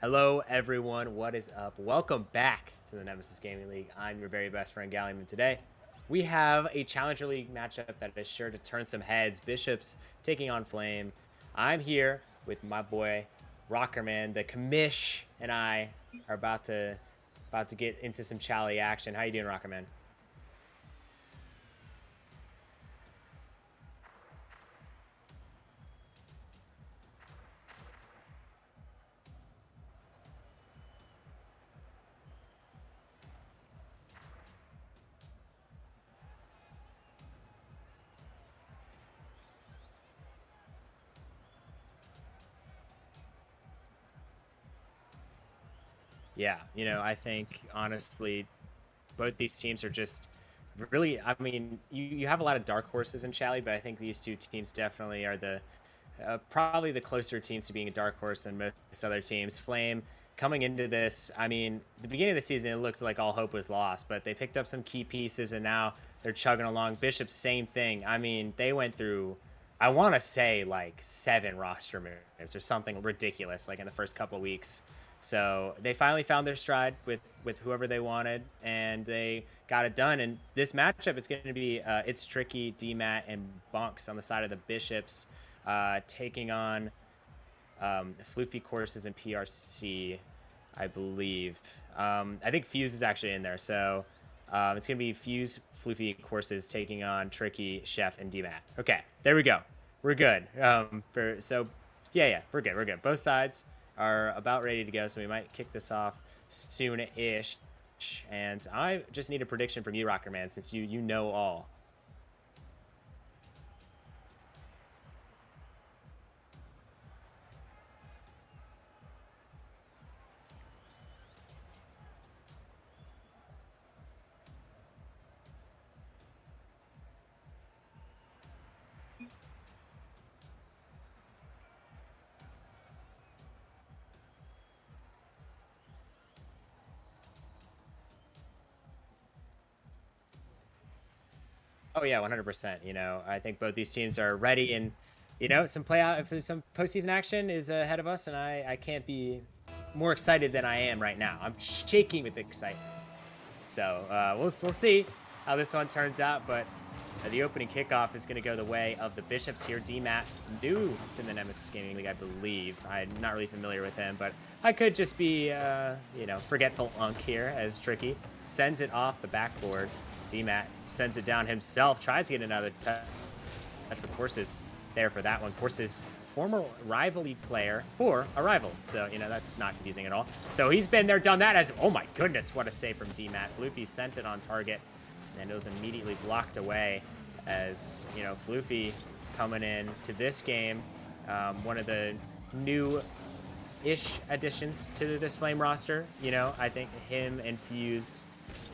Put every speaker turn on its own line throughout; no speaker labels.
Hello, everyone. What is up? Welcome back to the Nemesis Gaming League. I'm your very best friend, Gallium, and today we have a Challenger League matchup that is sure to turn some heads. Bishops taking on Flame. I'm here with my boy Rockerman. The commish and I are about to get into some Chally action. How you doing, Rockerman? Yeah, I think honestly, both these teams are just really. I mean, you have a lot of dark horses in Chally, but I think these two teams definitely are the probably the closer teams to being a dark horse than most other teams. Flame coming into this, I mean, the beginning of the season it looked like all hope was lost, but they picked up some key pieces and now they're chugging along. Bishop, same thing. I mean, they went through, I want to say like 7 roster moves or something ridiculous, like in the first couple of weeks. So they finally found their stride with whoever they wanted, and they got it done. And this matchup is going to be it's Triky, dmat, and bonkz on the side of the Bishops, taking on Floofy, Kourses, and pr.c, I believe. I think Fuze is actually in there, so it's going to be Fuze, Floofy, Kourses taking on Triky, Chef, and dmat. Okay, there we go. We're good. Yeah, we're good. We're good. Both sides are about ready to go, so we might kick this off soon-ish. And I just need a prediction from you, Rockerman, since you know all. Oh yeah, 100%. I think both these teams are ready, and some some postseason action is ahead of us, and I can't be more excited than I am right now. I'm shaking with excitement. So we'll see how this one turns out, but the opening kickoff is going to go the way of the Bishops here. dmat, new to the Nemesis Gaming League, I believe. I'm not really familiar with him, but I could just be, forgetful unk here as Triky sends it off the backboard. dmat sends it down himself, tries to get another touch for Kourses there for that one. Kourses, former rival league player for a rival, so that's not confusing at all. So he's been there, done that. As oh my goodness, what a save from dmat. Floofy sent it on target, and it was immediately blocked away. As Floofy coming in to this game, one of the new-ish additions to this Flame roster. I think him and Fuze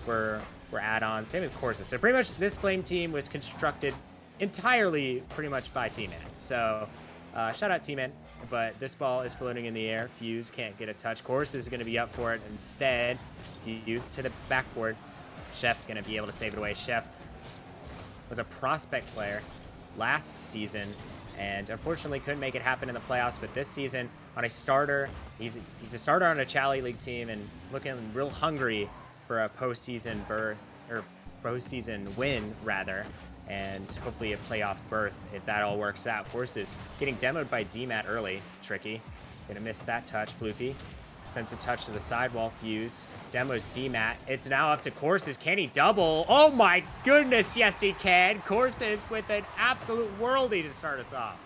were add-ons. Same with Kourses. So pretty much this Flame team was constructed entirely pretty much by T-Man. So shout out T-Man, but this ball is floating in the air. Fuze can't get a touch. Kourses is going to be up for it instead. Fuze to the backboard. Chef going to be able to save it away. Chef was a prospect player last season and unfortunately couldn't make it happen in the playoffs, but this season on a starter, he's a starter on a Chally League team and looking real hungry for a postseason berth, or postseason win rather, and hopefully a playoff berth if that all works out. Kourses getting demoed by dmat early. Triky gonna miss that touch. Floofy sends a touch to the sidewall. Fuze demos dmat. It's now up to Kourses. Can he double? Oh my goodness, yes he can. Kourses with an absolute worldie to start us off.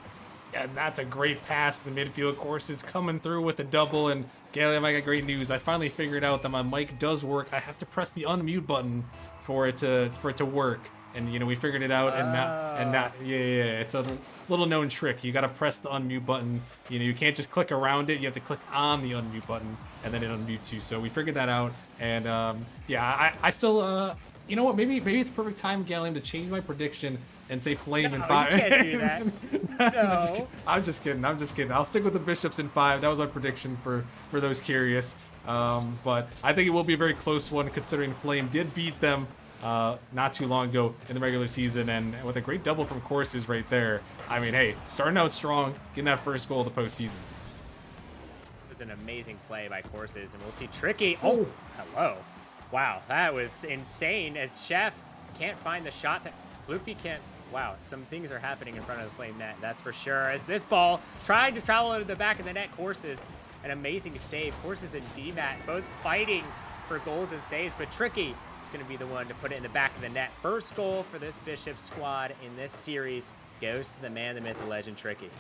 Yeah, and that's a great pass to the midfield. Kourses coming through with a double, and Gallium, I got great news. I finally figured out that my mic does work. I have to press the unmute button for it to work. And we figured it out, and now, it's a little known trick. You gotta press the unmute button. You can't just click around it. You have to click on the unmute button, and then it unmutes you. So we figured that out, and I still, you know what? Maybe it's perfect time, Gallium, to change my prediction and say Flame in 5.
You can't do that. No.
I'm just kidding. I'll stick with the Bishops in 5. That was my prediction for those curious. But I think it will be a very close one, considering Flame did beat them not too long ago in the regular season, and with a great double from Kourses right there. I mean, hey, starting out strong, getting that first goal of the postseason.
was an amazing play by Kourses, and we'll see Triky. Oh, hello. Wow, that was insane as Chef can't find the shot that Floofy can't. Wow, some things are happening in front of the Flame net, that's for sure. As this ball tried to travel over the back of the net, Kourses, an amazing save. Kourses and DMAT both fighting for goals and saves, but Triky is going to be the one to put it in the back of the net. First goal for this Bishop squad in this series goes to the man, the myth, the legend, Triky.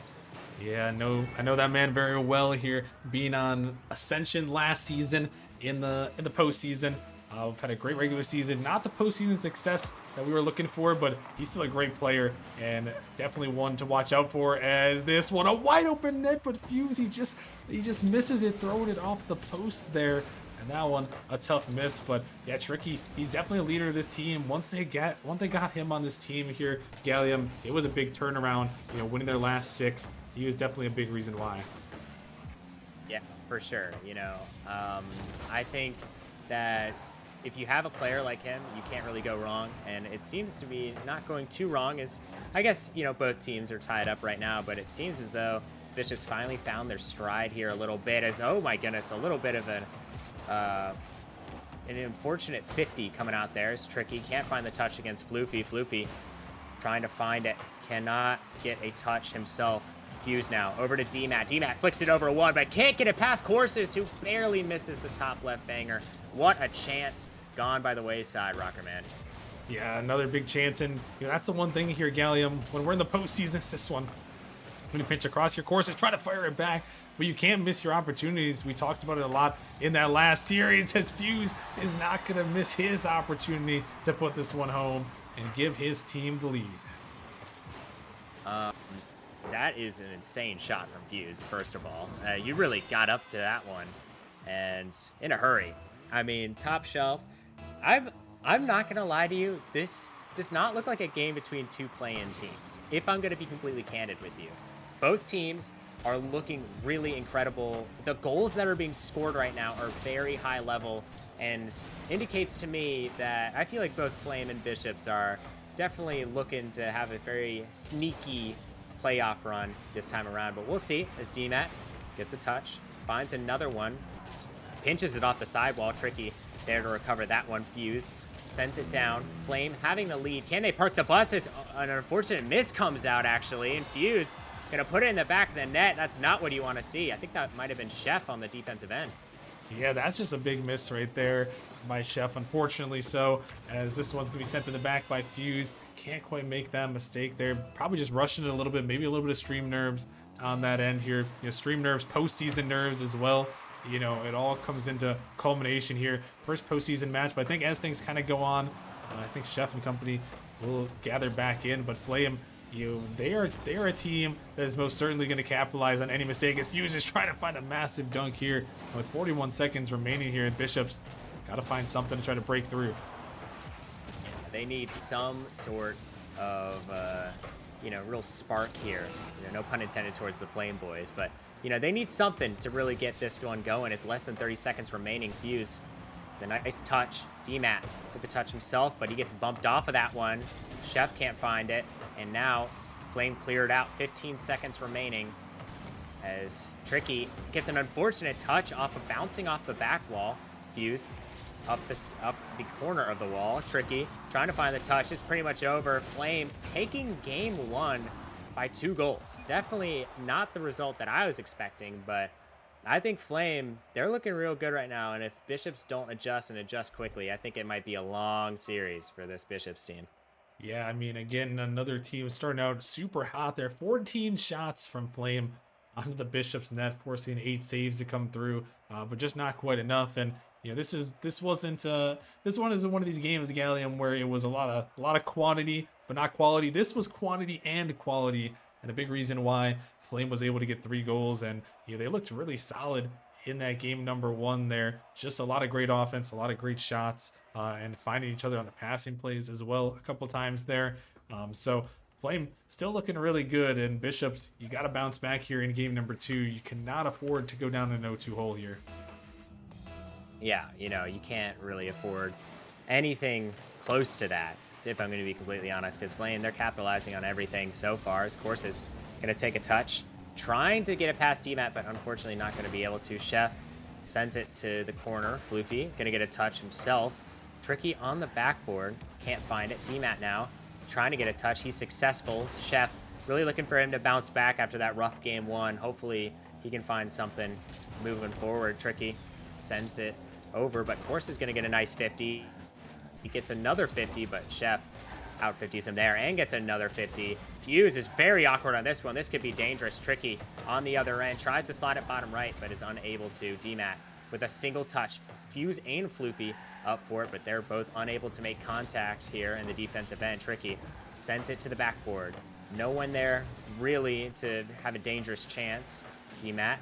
Yeah, I know that man very well here, being on Ascension last season in the postseason. We've had a great regular season, not the postseason success that we were looking for, but he's still a great player and definitely one to watch out for. As this one, a wide open net, but Fuze, he just misses it, throwing it off the post there. And that one, a tough miss, but yeah, Triky, he's definitely a leader of this team. Once they got him on this team here, Gallium, it was a big turnaround, you know, winning their last 6. He was definitely a big reason why.
Yeah, for sure. You know, I think that if you have a player like him, you can't really go wrong. And it seems to be not going too wrong, as I guess, you know, both teams are tied up right now, but it seems as though Bishops finally found their stride here a little bit, as, oh my goodness, a little bit of an unfortunate 50 coming out there. It's Triky, can't find the touch against Floofy. Floofy trying to find it, cannot get a touch himself. Fuze now over to DMAT. DMAT flicks it over one, but can't get it past Kourses, who barely misses the top left banger. What a chance gone by the wayside, Rocker Man.
Yeah, another big chance, and you know, that's the one thing here, Gallium. When we're in the postseason, it's this one. When you pinch across your Kourses, try to fire it back, but you can't miss your opportunities. We talked about it a lot in that last series, as Fuze is not going to miss his opportunity to put this one home and give his team the lead.
That is an insane shot from Fuze, first of all. You really got up to that one, and in a hurry. I mean, top shelf. I'm not going to lie to you. This does not look like a game between two play-in teams, if I'm going to be completely candid with you. Both teams are looking really incredible. The goals that are being scored right now are very high level, and indicates to me that I feel like both Flame and Bishops are definitely looking to have a very sneaky playoff run this time around, but we'll see as DMAT gets a touch, finds another one, pinches it off the sidewall. Triky there to recover that one. Fuze sends it down. Flame having the lead. Can they park the bus? As an unfortunate miss comes out, actually, and Fuze gonna put it in the back of the net. That's not what you want to see. I think that might have been Chef on the defensive end.
Yeah, that's just a big miss right there by Chef, unfortunately so, as this one's going to be sent to the back by Fuze. Can't quite make that mistake there. Probably just rushing it a little bit, maybe a little bit of stream nerves on that end here. You know, stream nerves, postseason nerves as well. You know, it all comes into culmination here. First postseason match, but I think as things kind of go on, I think Chef and company will gather back in, but Flame, they are a team that is most certainly going to capitalize on any mistake, as Fuze is trying to find a massive dunk here with 41 seconds remaining here. Bishops got to find something to try to break through.
They need some sort of real spark here. No pun intended towards the Flame boys, but they need something to really get this one going. It's less than 30 seconds remaining. Fuze, the nice touch. DMAT with the touch himself, but he gets bumped off of that one. Chef can't find it. And now Flame cleared out, 15 seconds remaining, as Triky gets an unfortunate touch off of bouncing off the back wall. Fuze up the corner of the wall. Triky trying to find the touch. It's pretty much over. Flame taking game one by 2 goals. Definitely not the result that I was expecting, but I think Flame, they're looking real good right now. And if Bishops don't adjust and adjust quickly, I think it might be a long series for this Bishops team.
Yeah, I mean, again, another team starting out super hot there. 14 shots from Flame onto the Bishop's net, forcing 8 saves to come through, but just not quite enough. And this one isn't one of these games, Gallium, where it was a lot of quantity but not quality. This was quantity and quality, and a big reason why Flame was able to get 3 goals. And they looked really solid in that game number 1 there. Just a lot of great offense, a lot of great shots, and finding each other on the passing plays as well a couple times there. So Flame still looking really good, and Bishops, you got to bounce back here in game number 2. You cannot afford to go down an 0-2 hole here.
Yeah, you can't really afford anything close to that, if I'm going to be completely honest, because Flame, they're capitalizing on everything so far. As Kourses going to take a touch, trying to get it past DMAT, but unfortunately not going to be able to. Chef sends it to the corner. Floofy going to get a touch himself. Triky on the backboard, can't find it. DMAT now trying to get a touch. He's successful. Chef really looking for him to bounce back after that rough game one. Hopefully he can find something moving forward. Triky sends it over, but Kourses is going to get a nice 50. He gets another 50, but Chef out 50s him there and gets another 50. Fuze is very awkward on this one. This could be dangerous. Triky on the other end tries to slide it bottom right, but is unable to. DMAT with a single touch. Fuze and Floofy up for it, but they're both unable to make contact here in the defensive end. Triky sends it to the backboard. No one there really to have a dangerous chance. DMAT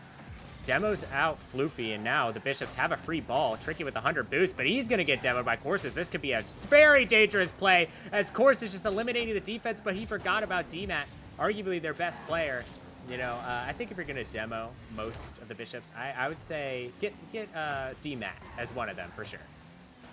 demos out Floofy, and now the Bishops have a free ball. Triky with 100 boost, but he's going to get demoed by Kourses. This could be a very dangerous play as Kourses just eliminating the defense, but he forgot about DMAT, arguably their best player. You know, I think if you're going to demo most of the Bishops, I would say get DMAT as one of them for sure.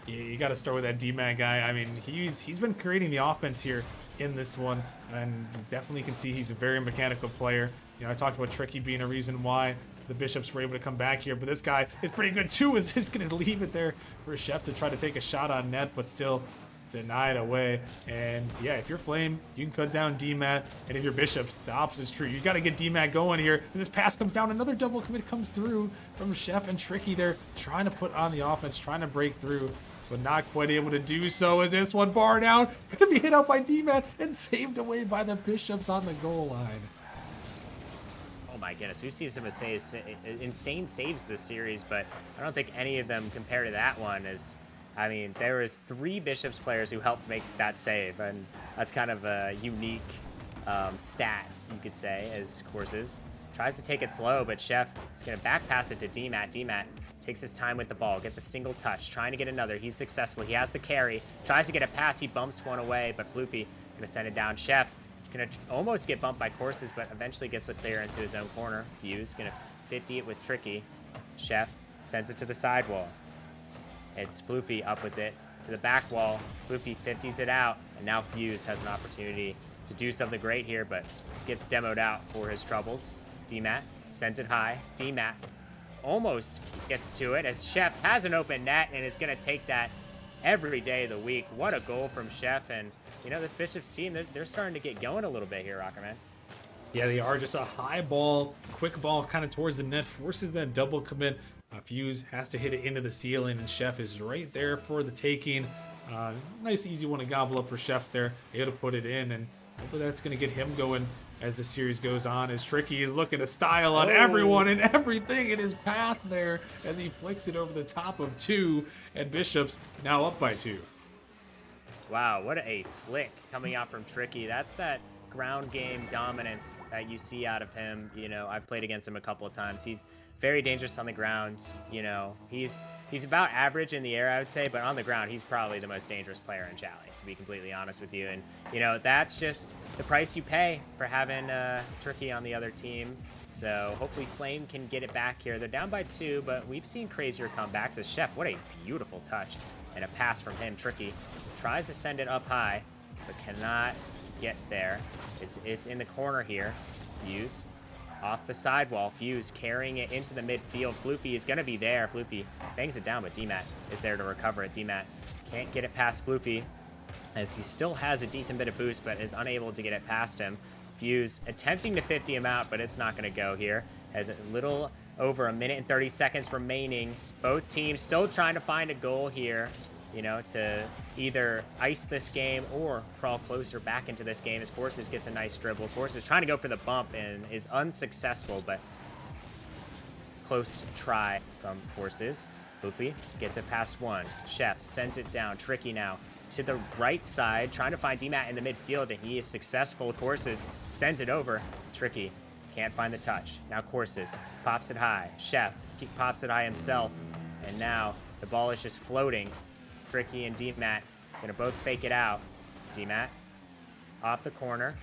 Yeah, you got to start with that DMAT guy. I mean, he's been creating the offense here in this one, and definitely can see he's a very mechanical player. You know, I talked about Triky being a reason why the Bishops were able to come back here, but this guy is pretty good too. Is going to leave it there for Chef to try to take a shot on net, but still denied away. And yeah, if you're Flame, you can cut down DMAT, and if you're Bishops, the opposite is true. You got to get DMAT going here. This pass comes down, another double commit comes through from Chef and Triky there, trying to put on the offense, trying to break through, but not quite able to do so. As this one bar down, gonna be hit out by DMAT and saved away by the Bishops on the goal line.
Oh my goodness, we've seen some insane saves this series, but I don't think any of them compare to that one. As I mean, there was 3 Bishops players who helped make that save, and that's kind of a unique stat, you could say, as Kourses tries to take it slow, but Chef is going to back pass it to DMAT. DMAT takes his time with the ball, gets a single touch, trying to get another. He's successful. He has the carry, tries to get a pass. He bumps one away, but Floofy going to send it down. Chef going to almost get bumped by Kourses, but eventually gets the clear into his own corner. Fuze going to 50 it with Triky. Chef sends it to the sidewall. It's Floofy up with it to the back wall. Floofy 50s it out, and now Fuze has an opportunity to do something great here, but gets demoed out for his troubles. DMAT sends it high. DMAT almost gets to it as Chef has an open net and is going to take that every day of the week. What a goal from Chef, and you know, this Bishops team, they're starting to get going a little bit here, Rockerman.
Yeah, they are. Just a high ball, quick ball kind of towards the net, forces that double commit. Fuze has to hit it into the ceiling, and Chef is right there for the taking. Nice, easy one to gobble up for Chef there. Able to put it in, and hopefully that's going to get him going as the series goes on. As Triky is looking to style on everyone and everything in his path there as he flicks it over the top of 2, and Bishops now up by 2.
Wow, what a flick coming out from Triky. That's that ground game dominance that you see out of him. You know, I've played against him a couple of times. He's very dangerous on the ground. You know, he's about average in the air, I would say, but on the ground, he's probably the most dangerous player in Challenge, to be completely honest with you. And, you know, that's just the price you pay for having Triky on the other team. So hopefully Flame can get it back here. They're down by 2, but we've seen crazier comebacks. As Chef, what a beautiful touch. And a pass from him. Triky tries to send it up high, but cannot get there. It's in the corner here. Fuze off the sidewall. Fuze carrying it into the midfield. Floofy is going to be there. Floofy bangs it down, but DMAT is there to recover it. DMAT can't get it past Floofy as he still has a decent bit of boost, but is unable to get it past him. Fuze attempting to 50 him out, but it's not going to go here. As a little over 1 minute and 30 seconds remaining. Both teams still trying to find a goal here, you know, to either ice this game or crawl closer back into this game as Kourses gets a nice dribble. Kourses trying to go for the bump and is unsuccessful, but close try from Kourses. Floofy gets it past 1. Chef sends it down. Triky now to the right side, trying to find DMAT in the midfield, and he is successful. Kourses sends it over. Triky can't find the touch. Now Kourses pops it high. Chef pops it high himself, and now the ball is just floating. Triky and DMAT gonna both fake it out. DMAT off the corner,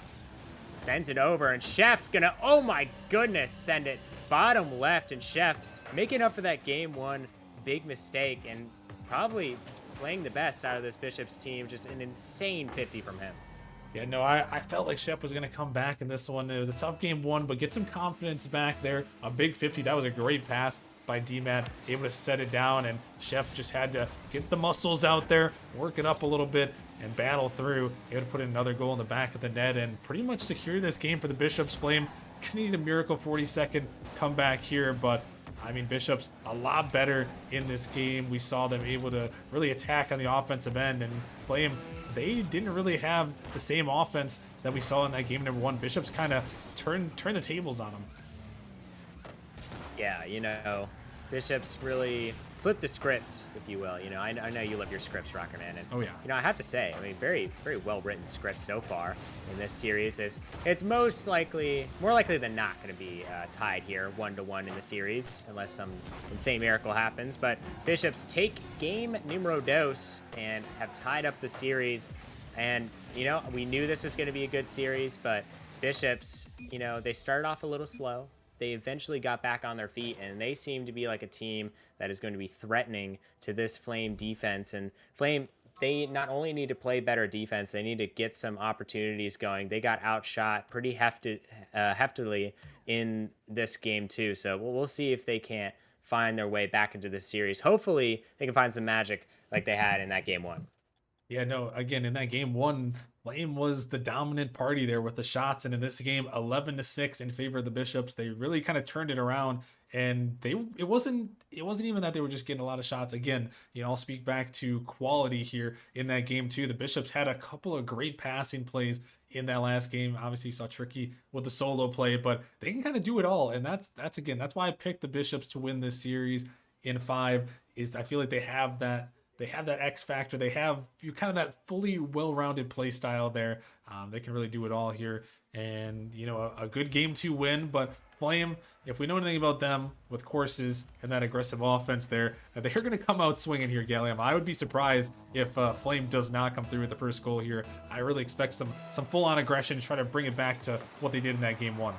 sends it over, and Chef gonna, oh my goodness, send it bottom left, and Chef making up for that game 1 big mistake and probably playing the best out of this Bishops team. Just an insane 50 from him.
Yeah, no, I felt like Shep was going to come back in this one. It was a tough game one, but get some confidence back there. A big 50. That was a great pass by DMAT, able to set it down, and Chef just had to get the muscles out there, work it up a little bit, and battle through. Able to put in another goal in the back of the net and pretty much secure this game for the Bishops. Flame gonna need a miracle 40-second comeback here, but I mean, Bishops a lot better in this game. We saw them able to really attack on the offensive end, and Flame, they didn't really have the same offense that we saw in that game number one. Bishops kind of turned the tables on them.
Yeah, you know, Bishops really flipped the script, if you will. You know, I know you love your scripts, Rocker Man, and
oh yeah,
you know, I have to say, I mean, very well written script so far in this series. It's more likely than not going to be tied here 1-1 in the series, unless some insane miracle happens. But Bishops take game numero dos and have tied up the series. And you know, we knew this was going to be a good series, but Bishops, you know, they started off a little slow. They eventually got back on their feet, and they seem to be like a team that is going to be threatening to this Flame defense. And Flame, they not only need to play better defense, they need to get some opportunities going. They got outshot pretty heftily in this game too. So we'll see if they can't find their way back into this series. Hopefully, they can find some magic like they had in that game one.
Yeah, no, again, in that game one, Flame was the dominant party there with the shots. And in this game, 11-6 in favor of the Bishops. They really kind of turned it around. And it wasn't even that they were just getting a lot of shots. Again, you know, I'll speak back to quality here in that game too. The Bishops had a couple of great passing plays in that last game. Obviously, you saw Triky with the solo play, but they can kind of do it all. And that's why I picked the Bishops to win this series in 5. Is I feel like they have that X factor. They have kind of that fully well-rounded play style there. They can really do it all here, and you know, a good game 2 win. But Flame, if we know anything about them with Kourses and that aggressive offense there, they're going to come out swinging here, Gallium. I would be surprised if Flame does not come through with the first goal here. I really expect some full-on aggression to try to bring it back to what they did in that game 1.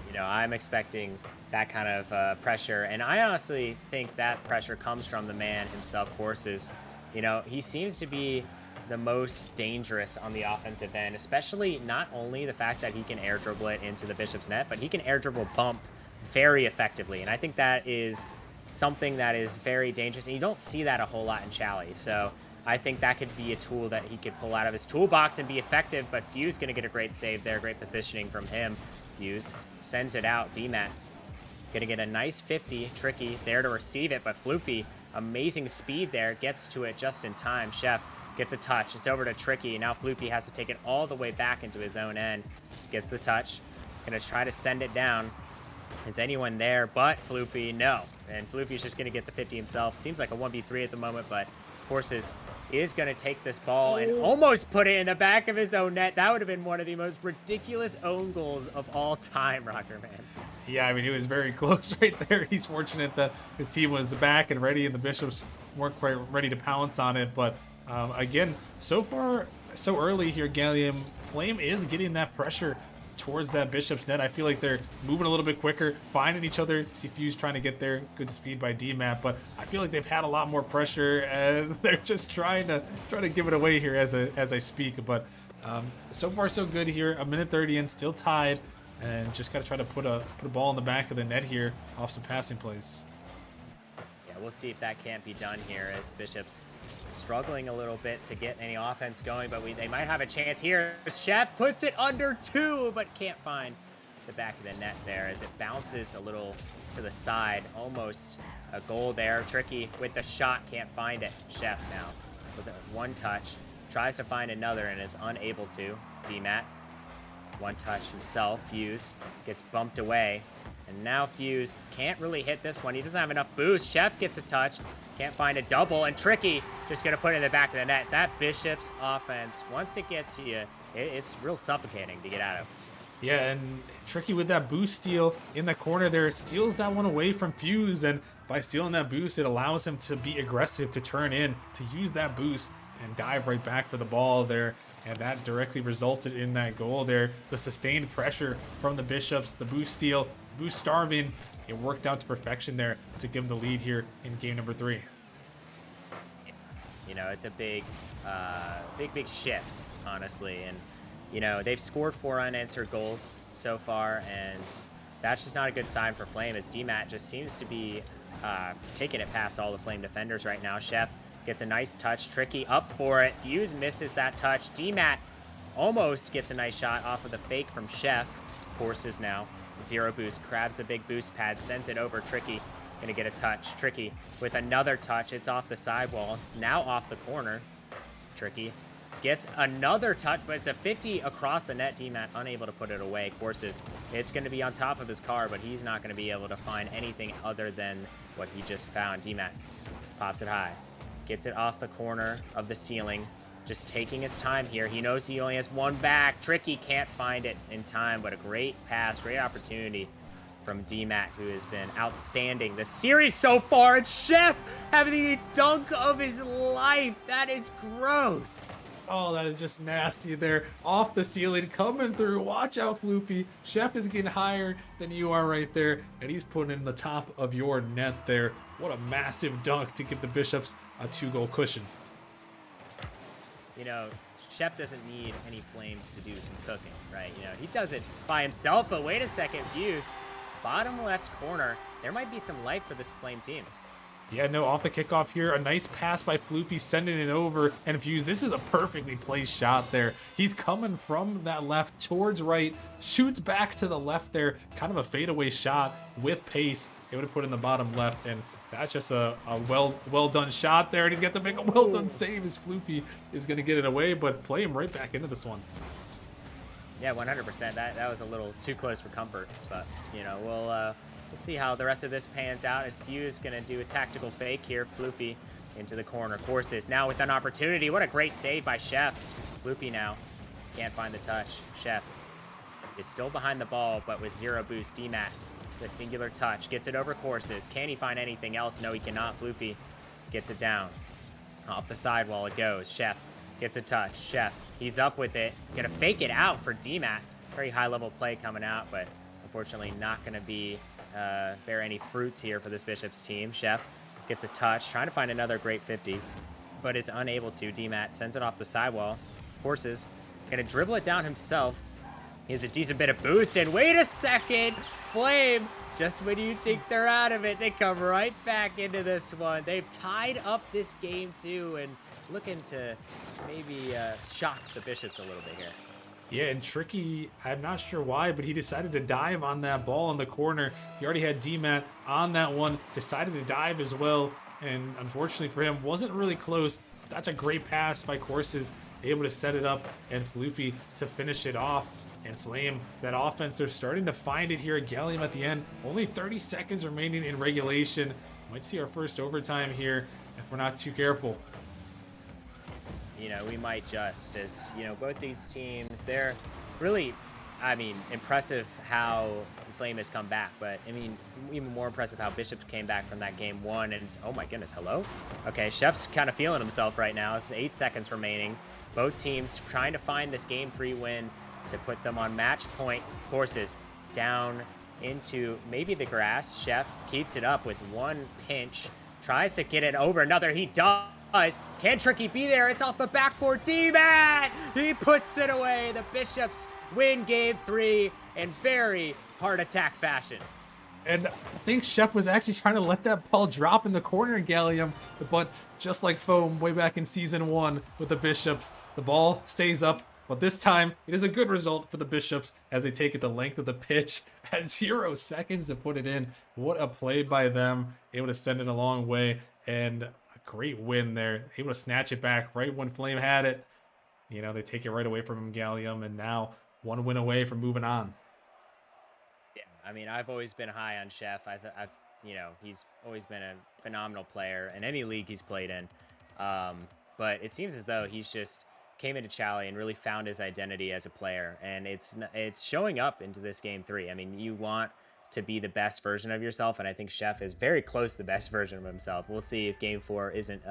You know, I'm expecting that kind of pressure, and I honestly think that pressure comes from the man himself, Kourses. You know, he seems to be the most dangerous on the offensive end, especially not only the fact that he can air dribble it into the Bishop's net, but he can air dribble bump very effectively, and I think that is something that is very dangerous, and you don't see that a whole lot in Chally. So I think that could be a tool that he could pull out of his toolbox and be effective, but Fuze going to get a great save there, great positioning from him. Fuze sends it out, DMAT gonna get a nice 50. Triky there to receive it, but Floofy, amazing speed there, gets to it just in time. Chef gets a touch. It's over to Triky. Now Floofy has to take it all the way back into his own end. Gets the touch. Gonna try to send it down. Is anyone there but Floofy? No. And Floofy's just gonna get the 50 himself. Seems like a 1v3 at the moment, but Kourses is going to take this ball and almost put it in the back of his own net. That would have been one of the most ridiculous own goals of all time, Rocker Man.
Yeah, I mean, it was very close right there. He's fortunate that his team was back and ready, and the Bishops weren't quite ready to pounce on it. But again, so far, so early here, Gallium, Flame is getting that pressure towards that Bishop's net. I feel like they're moving a little bit quicker, finding each other. See Fuze trying to get there. Good speed by DMAP, but I feel like they've had a lot more pressure as they're just trying to give it away here as I speak. But so far so good here. A minute 30 in, still tied, and just gotta try to put a ball in the back of the net here off some passing plays.
Yeah, we'll see if that can't be done here as Bishops struggling a little bit to get any offense going, but they might have a chance here. Chef puts it under 2, but can't find the back of the net there as it bounces a little to the side. Almost a goal there. Triky with the shot, can't find it. Chef now with one touch, tries to find another and is unable to. DMAT, one touch himself. Fuze gets bumped away. And now Fuze can't really hit this one. He doesn't have enough boost. Chef gets a touch. Can't find a double. And Triky just going to put it in the back of the net. That Bishop's offense, once it gets you, it's real suffocating to get out of.
Yeah, and Triky with that boost steal in the corner there, steals that one away from Fuze. And by stealing that boost, it allows him to be aggressive, to turn in, to use that boost and dive right back for the ball there. And that directly resulted in that goal there. The sustained pressure from the Bishops, the boost steal, boost starving, it worked out to perfection there to give them the lead here in game number 3.
You know, it's a big shift, honestly. And, you know, they've scored 4 unanswered goals so far, and that's just not a good sign for Flame, as DMAT just seems to be taking it past all the Flame defenders right now. Chef gets a nice touch. Triky up for it. Fuze misses that touch. DMAT almost gets a nice shot off of the fake from Chef. Kourses now. 0 boost. Grabs a big boost pad. Sends it over. Triky. Gonna get a touch. Triky with another touch. It's off the sidewall. Now off the corner. Triky gets another touch, but it's a 50 across the net. DMAT unable to put it away. Kourses, it's going to be on top of his car, but he's not going to be able to find anything other than what he just found. DMAT pops it high. Gets it off the corner of the ceiling. Just taking his time here. He knows he only has one back. Triky can't find it in time, but a great pass, great opportunity from DMAT, who has been outstanding this series so far. And Chef having the dunk of his life. That is gross.
Oh, that is just nasty there. Off the ceiling, coming through. Watch out, Floofy. Chef is getting higher than you are right there, and he's putting in the top of your net there. What a massive dunk to give the Bishops a 2-goal cushion.
You know, Chef doesn't need any Flames to do some cooking, right? You know, he does it by himself, but wait a second, Fuze, bottom left corner. There might be some life for this Flame team.
Yeah, no, off the kickoff here, a nice pass by Floofy, sending it over, and Fuze, this is a perfectly placed shot there. He's coming from that left towards right, shoots back to the left there, kind of a fadeaway shot with pace. It would have put in the bottom left, and that's just a well done shot there, and he's got to make a well done save as Floofy is going to get it away, but Flame right back into this one.
Yeah, 100%. That was a little too close for comfort, but, you know, we'll see how the rest of this pans out, as Fuze going to do a tactical fake here. Floofy into the corner. Kourses now with an opportunity. What a great save by Chef. Floofy now can't find the touch. Chef is still behind the ball, but with 0 boost. DMAT, the singular touch, gets it over Kourses. Can he find anything else? No, he cannot. Floofy gets it down. Off the sidewall it goes. Chef gets a touch. Chef, he's up with it. Gonna fake it out for DMAT. Very high level play coming out, but unfortunately not gonna be bear any fruits here for this Bishops team. Chef gets a touch, trying to find another great 50, but is unable to. DMAT sends it off the sidewall. Kourses gonna dribble it down himself. He has a decent bit of boost, and wait a second, Flame, just when you think they're out of it, they come right back into this one. They've tied up this game too, and looking to maybe shock the Bishops a little bit here.
Yeah, and Triky, I'm not sure why, but he decided to dive on that ball in the corner. He already had DMAT on that one, decided to dive as well, and unfortunately for him, wasn't really close. That's a great pass by Kourses, able to set it up, and Floofy to finish it off. And Flame, that offense, they're starting to find it here at Gallium at the end. Only 30 seconds remaining in regulation. Might see our first overtime here if we're not too careful.
You know, we might just, as, you know, both these teams, they're really, I mean, impressive how Flame has come back, but, I mean, even more impressive how Bishops came back from that game 1, and, oh my goodness, hello? Okay, Chef's kind of feeling himself right now. It's 8 seconds remaining. Both teams trying to find this game 3 win to put them on match point. Kourses down into maybe the grass. Chef keeps it up with one pinch, tries to get it over another. He does. Can Triky be there? It's off the backboard. DMAT! He puts it away. The Bishops win game 3 in very heart attack fashion.
And I think Chef was actually trying to let that ball drop in the corner in Gallium, but just like Foam way back in Season 1 with the Bishops, the ball stays up. But this time, it is a good result for the Bishops as they take it the length of the pitch at 0 seconds to put it in. What a play by them. Able to send it a long way, and a great win there. Able to snatch it back right when Flame had it. You know, they take it right away from him, Gallium, and now 1 win away from moving on.
Yeah, I mean, I've always been high on Chef. I've you know, he's always been a phenomenal player in any league he's played in. But it seems as though he's just came into Chally and really found his identity as a player, and it's showing up into this game 3. I mean, you want to be the best version of yourself, and I think Chef is very close to the best version of himself. We'll see if game 4 isn't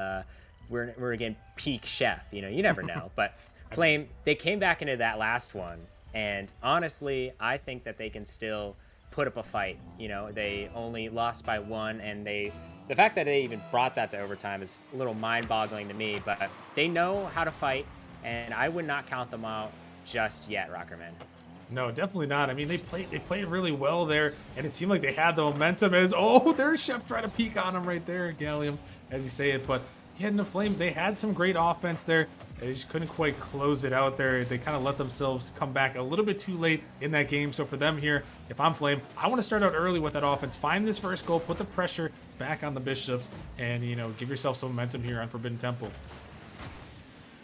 we're again peak Chef. You know, you never know. But Flame, they came back into that last one, and honestly, I think that they can still put up a fight. You know, they only lost by 1, and the fact that they even brought that to overtime is a little mind-boggling to me, but they know how to fight, and I would not count them out just yet, Rockerman.
No, definitely not. I mean, they played really well there, and it seemed like they had the momentum. As there's Chef trying to peek on him right there, Gallium, as you say it. But he had no flame. They had some great offense there. They just couldn't quite close it out there. They kind of let themselves come back a little bit too late in that game. So for them here, if I'm Flame, I want to start out early with that offense. Find this first goal, put the pressure back on the Bishops, and give yourself some momentum here on Forbidden Temple.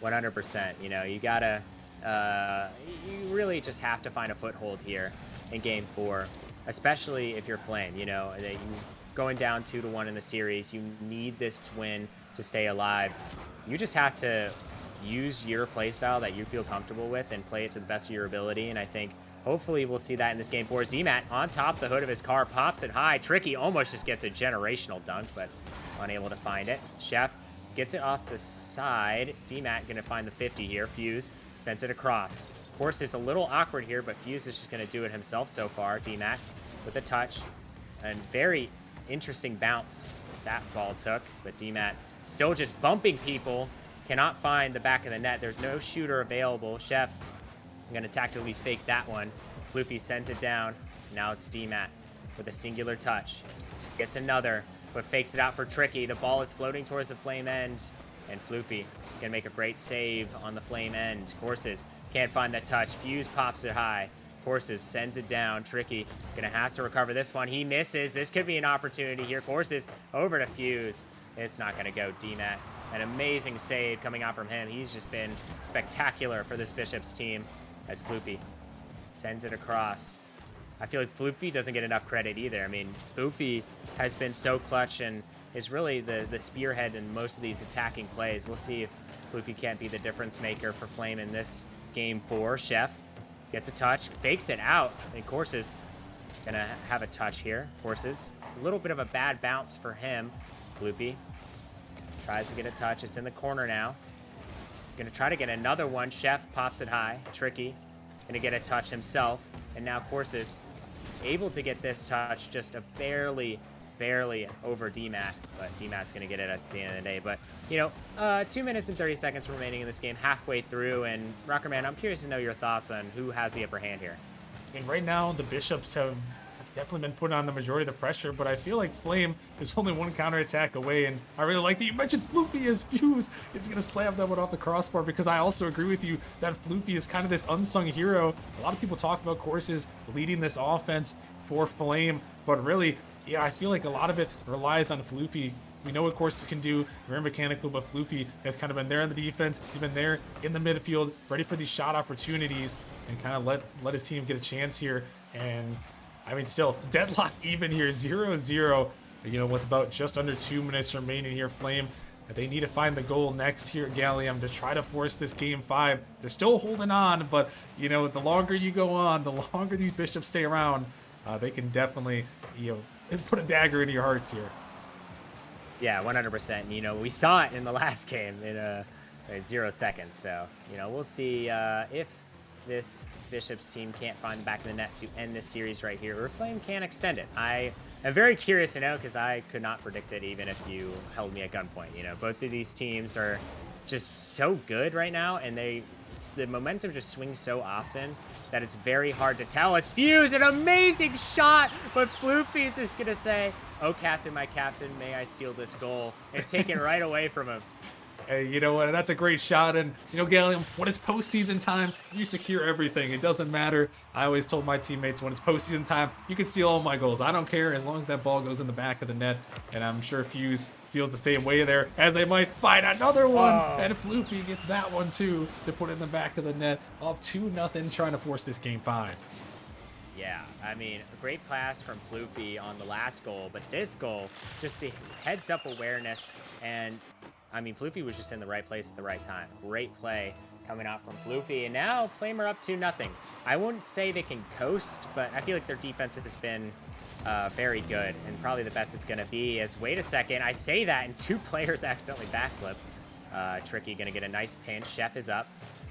100%. You gotta. You really just have to find a foothold here in Game 4, especially if you're Flame. Going down 2-1 in the series, you need this win to stay alive. You just have to use your playstyle that you feel comfortable with and play it to the best of your ability. And I think hopefully we'll see that in this Game 4. Zmat on top of the hood of his car, pops it high. Triky almost just gets a generational dunk, but unable to find it. Chef gets it off the side. Dmat gonna find the 50 here. Fuze sends it across. Kourses a little awkward here, but Fuze is just gonna do it himself so far. Dmat with a touch, and very interesting bounce that ball took, but Dmat still just bumping people. Cannot find the back of the net. There's no shooter available. Chef gonna tactically fake that one. Floofy sends it down. Now it's Dmat with a singular touch. Gets another, but fakes it out for Triky. The ball is floating towards the Flame end, and Floofy gonna make a great save on the Flame end. Kourses can't find that touch. Fuze pops it high. Kourses sends it down. Triky gonna have to recover this one. He misses. This could be an opportunity here. Kourses over to Fuze. It's not gonna go. Dmat, an amazing save coming out from him. He's just been spectacular for this Bishops team as Floofy sends it across. I feel like Floofy doesn't get enough credit either. I mean, Floofy has been so clutch and is really the spearhead in most of these attacking plays. We'll see if Floofy can't be the difference maker for Flame in this Game 4. Chef gets a touch, fakes it out, and Kourses gonna have a touch here. Kourses, a little bit of a bad bounce for him. Floofy tries to get a touch. It's in the corner now. Gonna try to get another one. Chef pops it high. Triky gonna get a touch himself. And now Kourses able to get this touch, just a barely over Dmat. But Dmat's gonna get it at the end of the day. But 2 minutes and 30 seconds remaining in this game, halfway through. And Rockerman, I'm curious to know your thoughts on who has the upper hand here.
And right now, the Bishops have definitely been putting on the majority of the pressure, but I feel like Flame is only one counterattack away, and I really like that you mentioned Floofy as Fuze is going to slam that one off the crossbar, because I also agree with you that Floofy is kind of this unsung hero. A lot of people talk about Kourses leading this offense for Flame, but really, yeah, I feel like a lot of it relies on Floofy. We know what Kourses can do, very mechanical, but Floofy has kind of been there in the defense. He's been there in the midfield, ready for these shot opportunities, and kind of let his team get a chance here. And I mean, still, deadlock even here, 0-0, with about just under 2 minutes remaining here. Flame, they need to find the goal next here at Gallium to try to force this Game 5. They're still holding on, but, the longer you go on, the longer these Bishops stay around, they can definitely, put a dagger into your hearts here.
Yeah, 100%. We saw it in the last game in 0 seconds. So, we'll see if this Bishops team can't find the back of the net to end this series right here, or Flame can extend it. I am very curious to know, because I could not predict it even if you held me at gunpoint. Both of these teams are just so good right now, and the momentum just swings so often that it's very hard to tell. As Fuze, an amazing shot, but Floofy is just gonna say, "Oh, captain, my captain, may I steal this goal," and take it right away from him.
Hey, you know what? That's a great shot. And, Gallium, when it's postseason time, you secure everything. It doesn't matter. I always told my teammates, when it's postseason time, you can steal all my goals. I don't care as long as that ball goes in the back of the net. And I'm sure Fuze feels the same way there, as they might find another one. Oh. And Floofy gets that one, too, to put it in the back of the net. Up 2-0, trying to force this Game 5.
Yeah, I mean, a great pass from Floofy on the last goal, but this goal, just the heads-up awareness, and I mean, Floofy was just in the right place at the right time. Great play coming out from Floofy, and now Flame are up 2-0. I wouldn't say they can coast, but I feel like their defense has been very good, and probably the best it's going to be. As, wait a second, I say that, and 2 players accidentally backflip. Triky going to get a nice pinch. Chef is up,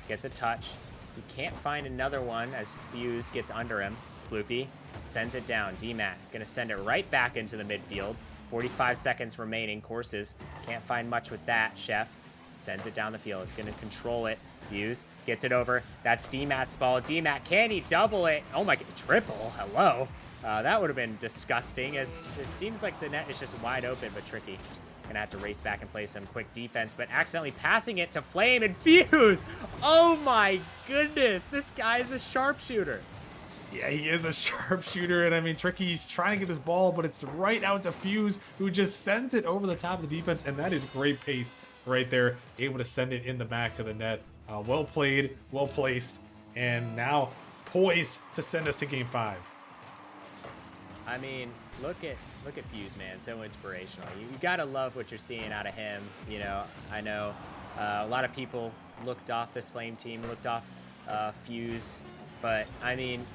gets a touch. He can't find another one as Fuze gets under him. Floofy sends it down. DMAT gonna send it right back into the midfield. 45 seconds remaining. Kourses can't find much with that. Chef sends it down the field. Gonna control it. Fuze gets it over. That's DMAT's ball. DMAT, can he double it? Oh my, triple, hello. That would have been disgusting, as it seems like the net is just wide open, but Triky gonna have to race back and play some quick defense, but accidentally passing it to Flame and Fuze. Oh my goodness, this guy is a sharpshooter.
Yeah, he is a sharpshooter, and I mean, Triky's trying to get this ball, but it's right out to Fuze, who just sends it over the top of the defense, and that is great pace right there, able to send it in the back of the net. Well played, well placed, and now poised to send us to Game 5.
I mean, look at Fuze, man, so inspirational. You gotta love what you're seeing out of him. You know, I know a lot of people looked off this Flame team, looked off Fuze, but I mean,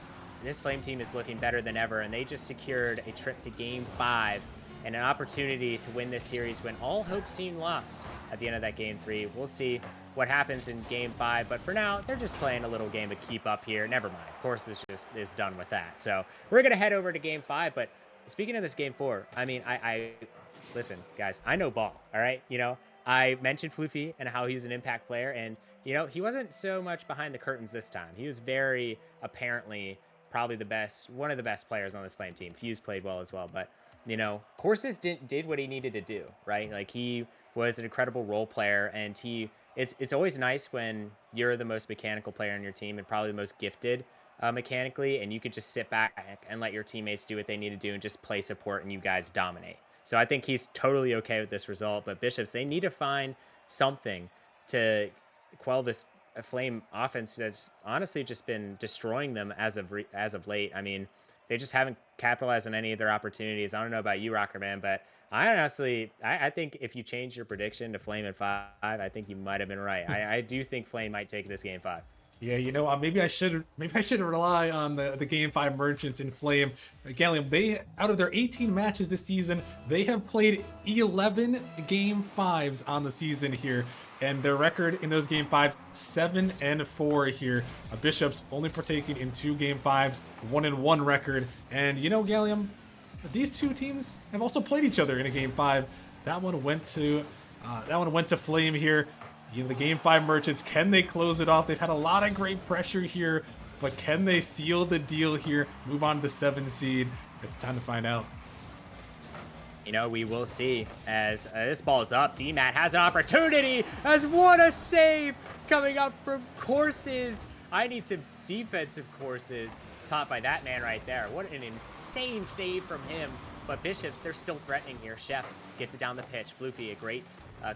this Flame team is looking better than ever, and they just secured a trip to Game 5 and an opportunity to win this series when all hope seemed lost at the end of that Game 3. We'll see what happens in Game 5, but for now, they're just playing a little game of keep up here. Never mind, Kourses is done with that. So we're gonna head over to Game 5, but speaking of this Game 4, I mean, I listen, guys, I know ball, all right? You know, I mentioned Floofy and how he was an impact player, and, you know, he wasn't so much behind the curtains this time. He was very apparently probably the best, one of the best players on this Flame team. Fuze played well as well, but, you know, Kourses did what he needed to do, right? Like, he was an incredible role player, and it's always nice when you're the most mechanical player on your team and probably the most gifted mechanically, and you could just sit back and let your teammates do what they need to do and just play support, and you guys dominate. So I think he's totally okay with this result, but Bishops, they need to find something to quell this Flame offense that's honestly just been destroying them as of late. I mean, they just haven't capitalized on any of their opportunities. I don't know about you, Rocker Man, but I honestly, I think if you change your prediction to Flame in 5, I think you might have been right. I do think Flame might take this Game 5.
Yeah, you know, maybe I should rely on the Game 5 merchants in Flame. Gallium, they, out of their 18 matches this season, they have played 11 Game 5s on the season here. And their record in those Game 5s, 7-4 here. Bishops only partaking in 2 Game 5s, 1-1 record. And you know, Gallium, these two teams have also played each other in a Game 5. That one went to Flame here. You know, the Game 5 merchants, can they close it off? They've had a lot of great pressure here, but can they seal the deal here? Move on to the 7 seed. It's time to find out.
You know, we will see as this ball is up. DMAT has an opportunity, as what a save coming up from Kourses. I need some defensive Kourses taught by that man right there. What an insane save from him. But Bishops, they're still threatening here. Chef gets it down the pitch. Floofy, a great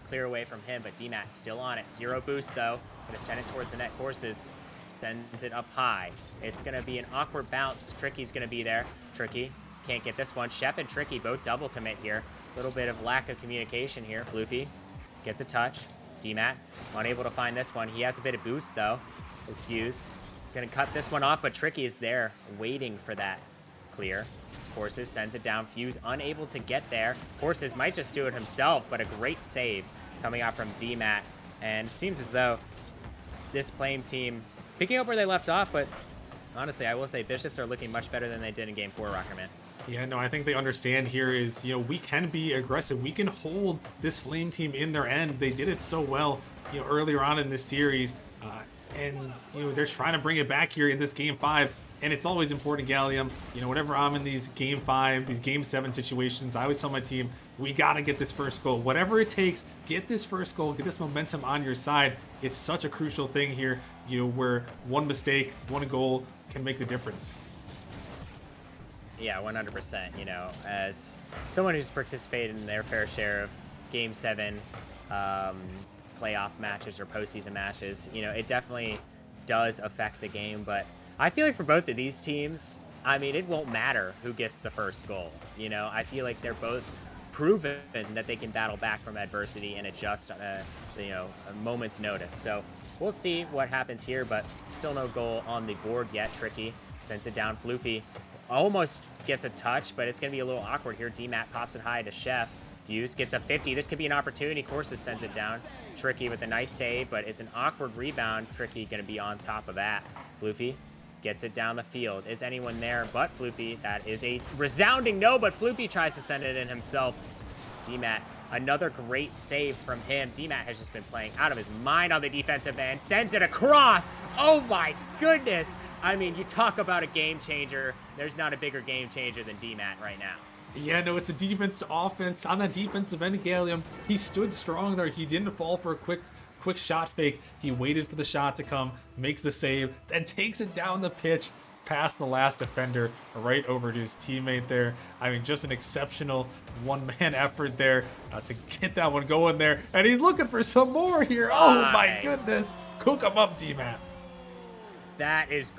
clear away from him, but DMAT still on it. 0 boost though. Gonna send it towards the net. Kourses sends it up high. It's gonna be an awkward bounce. Triky's gonna be there. Triky can't get this one. Chef and Triky both double commit here. A little bit of lack of communication here. Floofy gets a touch. DMAT unable to find this one. He has a bit of boost though. His Fuze gonna cut this one off, but Triky is there waiting for that clear. Kourses sends it down. Fuze unable to get there. Kourses might just do it himself, but a great save coming out from DMAT. And it seems as though this Flame team picking up where they left off, but honestly, I will say Bishops are looking much better than they did in Game 4, Rockerman.
Yeah, no, I think they understand here is, you know, we can be aggressive. We can hold this Flame team in their end. They did it so well, you know, earlier on in this series. And, you know, they're trying to bring it back here in this Game 5. And it's always important, Gallium, you know, whenever I'm in these Game 5, these Game 7 situations, I always tell my team, we got to get this first goal. Whatever it takes, get this first goal, get this momentum on your side. It's such a crucial thing here, you know, where one mistake, one goal can make the difference.
Yeah, 100%. You know, as someone who's participated in their fair share of Game 7 playoff matches or postseason matches, you know, it definitely does affect the game, but I feel like for both of these teams, I mean, it won't matter who gets the first goal. You know, I feel like they're both proven that they can battle back from adversity and adjust, you know, a moment's notice. So we'll see what happens here, but still no goal on the board yet. Triky sends it down. Floofy almost gets a touch, but it's going to be a little awkward here. DMAT pops it high to Chef. Fuze gets a 50. This could be an opportunity. Kourses sends it down. Triky with a nice save, but it's an awkward rebound. Triky going to be on top of that. Floofy gets it down the field. Is anyone there but Floofy? That is a resounding no, but Floofy tries to send it in himself. DMAT, another great save from him. DMAT has just been playing out of his mind on the defensive end. Sends it across. Oh my goodness. I mean, you talk about a game changer. There's not a bigger game changer than DMAT right now.
Yeah, no, it's a defense to offense. On that defensive end, Gallium, he stood strong there. He didn't fall for a quick shot fake. He waited for the shot to come, makes the save, then takes it down the pitch past the last defender, right over to his teammate there. I mean, just an exceptional one-man effort there to get that one going there. And he's looking for some more here. Oh my goodness. Cook him up, DMAT.
That is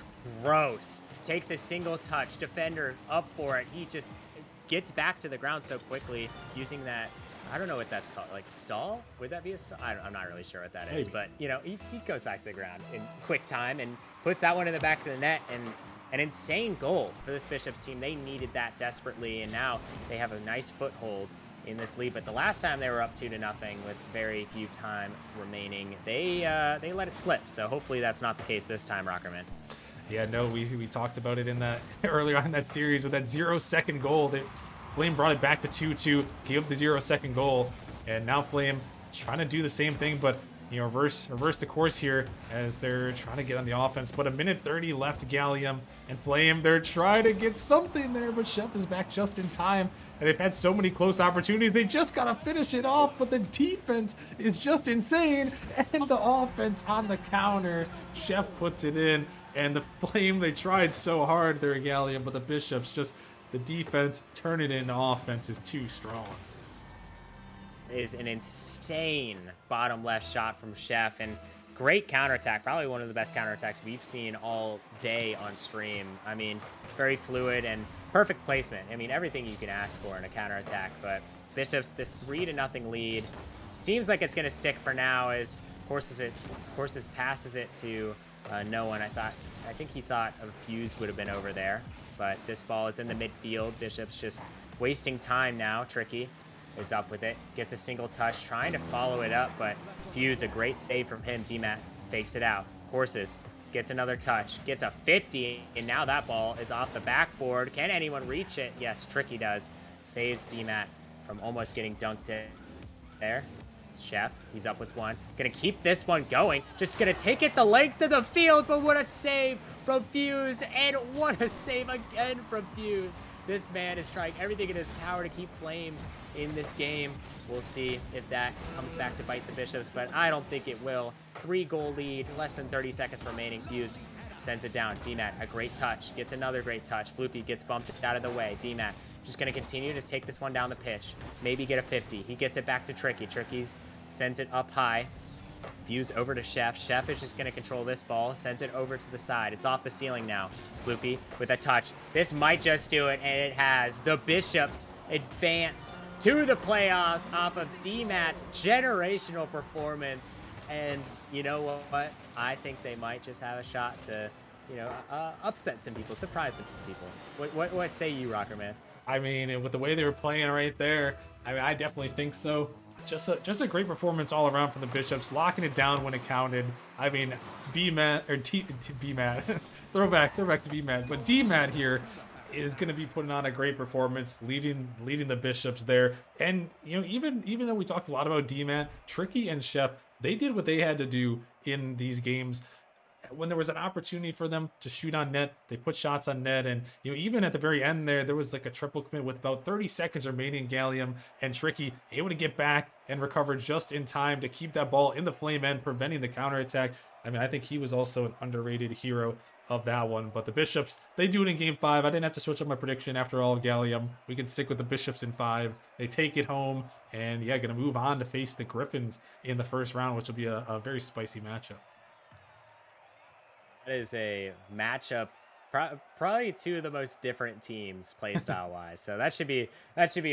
gross. Takes a single touch. Defender up for it. He just gets back to the ground so quickly using that. I don't know what that's called. Like stall? Would that be a stall? I'm not really sure what that is. But, you know, he goes back to the ground in quick time and puts that one in the back of the net. And an insane goal for this Bishops team. They needed that desperately. And now they have a nice foothold in this lead. But the last time they were up 2-0 with very few time remaining, they let it slip. So hopefully that's not the case this time, Rockerman.
Yeah, no, we talked about it in that earlier on in that series with that 0-second goal. Flame brought it back to 2-2, gave up the 0-second goal, and now Flame trying to do the same thing, but you know, reverse the course here as they're trying to get on the offense. But 1:30 left, Gallium and Flame, they're trying to get something there, but Chef is back just in time, and they've had so many close opportunities. They just gotta finish it off, but the defense is just insane, and the offense on the counter. Chef puts it in, and the Flame, they tried so hard there, Gallium, but the Bishops just. The defense, turn it into offense is too strong.
Is an insane bottom left shot from Chef and great counterattack. Probably one of the best counterattacks we've seen all day on stream. I mean, very fluid and perfect placement. I mean, everything you can ask for in a counterattack. But Bishops, this 3-0 lead seems like it's going to stick for now as Kourses passes it to no one. I think he thought a Fuze would have been over there. But this ball is in the midfield. Bishop's just wasting time now. Triky is up with it. Gets a single touch, trying to follow it up, but Fuze, a great save from him. DMAT fakes it out. Kourses gets another touch, gets a 50, and now that ball is off the backboard. Can anyone reach it? Yes, Triky does. Saves DMAT from almost getting dunked in there. Chef, he's up with one. Gonna keep this one going. Just gonna take it the length of the field, but what a save from Fuze, and what a save again from Fuze. This man is trying everything in his power to keep Flame in this game. We'll see if that comes back to bite the Bishops, but I don't think it will. 3-goal lead, less than 30 seconds remaining. Fuze sends it down. DMAT, a great touch, gets another great touch. Floofy gets bumped out of the way. DMAT just going to continue to take this one down the pitch. Maybe get a 50. He gets it back to Triky. Triky's sends it up high. Fuze over to Chef. Chef is just going to control this ball. Sends it over to the side. It's off the ceiling now. Floofy with a touch. This might just do it, and it has. The Bishops advance to the playoffs off of DMAT's generational performance. And you know what? I think they might just have a shot to, you know, upset some people, surprise some people. What say you, Rockerman?
I mean, with the way they were playing right there, I mean, I definitely think so. Just a great performance all around from the Bishops, locking it down when it counted. I mean, B-Mat, throwback to B-Mat, but D-Mat here is going to be putting on a great performance, leading the Bishops there. And you know, even though we talked a lot about D-Mat, Triky and Chef, they did what they had to do in these games. When there was an opportunity for them to shoot on net, they put shots on net. And you know, even at the very end there was like a triple commit with about 30 seconds remaining. Gallium and Triky able to get back and recover just in time to keep that ball in the Flame end, preventing the counterattack. I mean, I think he was also an underrated hero of that one. But the Bishops, they do it in game 5. I didn't have to switch up my prediction after all, Gallium. We can stick with the Bishops in 5. They take it home, and yeah, going to move on to face the Griffins in the first round, which will be a very spicy matchup.
That is a matchup, probably two of the most different teams playstyle wise. So that should be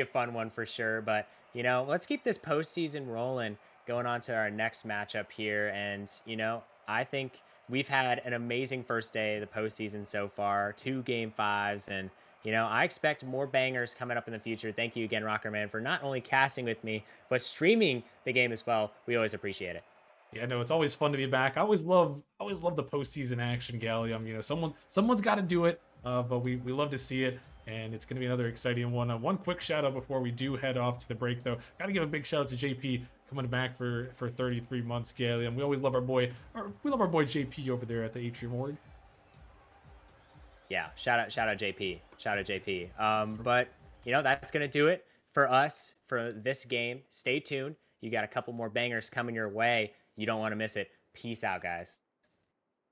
a fun one for sure. But you know, let's keep this postseason rolling, going on to our next matchup here. And you know, I think we've had an amazing first day of the postseason so far, 2 game 5s, and you know, I expect more bangers coming up in the future. Thank you again, Rockerman, for not only casting with me, but streaming the game as well. We always appreciate it.
Yeah, no, it's always fun to be back. I always love the postseason action, Gallium. You know, someone's got to do it, but we love to see it, and it's going to be another exciting one. One quick shout out before we do head off to the break, though. Got to give a big shout out to JP coming back for 33 months, Gallium. We always love our boy, JP over there at the Atrium Org.
Yeah, shout out JP, shout out JP. But you know, that's gonna do it for us for this game. Stay tuned. You got a couple more bangers coming your way. You don't want to miss it. Peace out, guys.